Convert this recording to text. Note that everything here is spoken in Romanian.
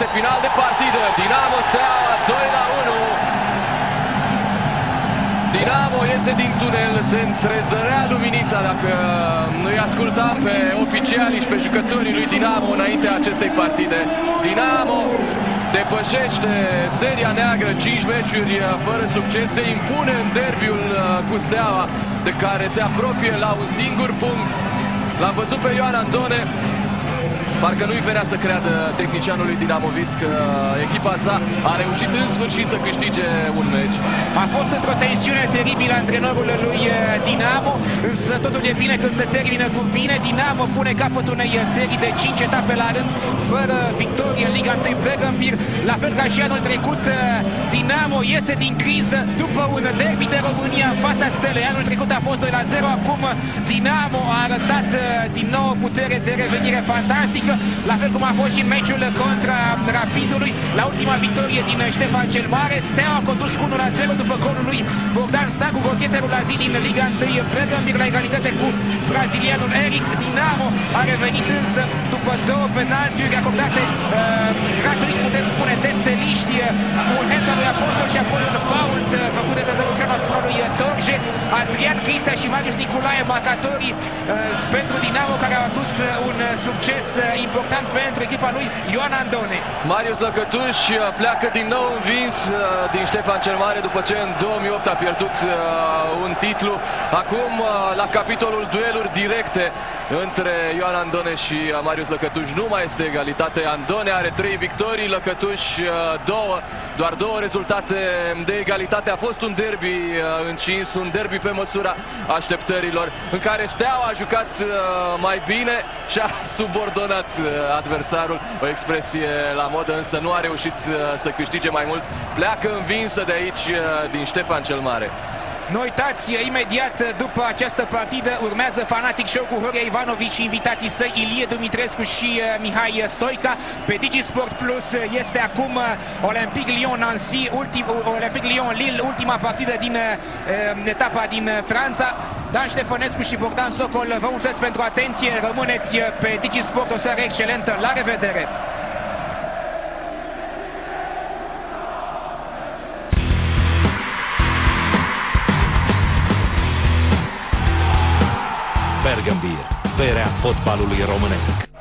este final de partidă. Dinamo Steaua 2-1. Dinamo iese din tunel, se întrezărea luminița dacă nu-i ascultam pe oficialii și pe jucătorii lui Dinamo înaintea acestei partide. Dinamo depășește seria neagră, 5 meciuri fără succes, se impune în derbiul cu Steaua, de care se apropie la un singur punct. L-am văzut pe Ioan Andone, parcă nu-i venea să creadă tehnicianului dinamovist că echipa sa a reușit în sfârșit să câștige un meci. A fost într-o tensiune teribilă antrenorul lui Dinamo, însă totul e bine când se termină cu bine. Dinamo pune capăt unei serii de 5 etape la rând, fără victorie în Liga 1 Bergambir. La fel ca și anul trecut, Dinamo iese din criză după un derby de România în fața Stelei. Anul trecut a fost 2-0, acum Dinamo a arătat din nou o putere de revenire fantastică, la fel cum a fost și meciul contra Rapidului. La ultima victorie din Ștefan cel Mare, Steaua a condus cu 1-0 după golul lui Bogdan Stacu, golgheterul la zi din Liga 1 Bergambir, la egalitate cu brazilianul Eric. Dinamo a revenit însă după 2 penaltiuri acordate gratuit, putem spune, de steliști, un hands al lui Apostol și apoi un fault făcut de Tădărușanu asupra lui Torje. Adrian Cristea și Marius Nicolae, marcatorii pentru Dinamo, care au adus un succes important pentru echipa lui Ioan Andone. Marius Lăcătuș pleacă din nou învins din Ștefan cel Mare după ce în 2008 a pierdut un titlu. Acum la capitolul dueluri directe între Ioan Andone și Marius Lăcătuș nu mai este egalitate. Andone are 3 victorii, Lăcătuș 2, doar 2 rezultate de egalitate. A fost un derby încins, un derby pe măsura așteptărilor, în care Steaua a jucat mai bine și a subordonat adversarul, o expresie la modă, însă nu a reușit să câștige mai mult. Pleacă învinsă de aici din Ștefan cel Mare. Nu uitați, imediat după această partidă urmează Fanatic Show cu Horia Ivanovici și invitații săi Ilie Dumitrescu și Mihai Stoica. Pe DigiSport Plus este acum Olympique Lyon-Nancy, Olympique Lyon-Lille, ultima partidă din etapa din Franța. Dan Ștefănescu și Bogdan Socol vă mulțumesc pentru atenție, rămâneți pe DigiSport, o seară excelentă, la revedere! Bergambir, berea fotbalului românesc.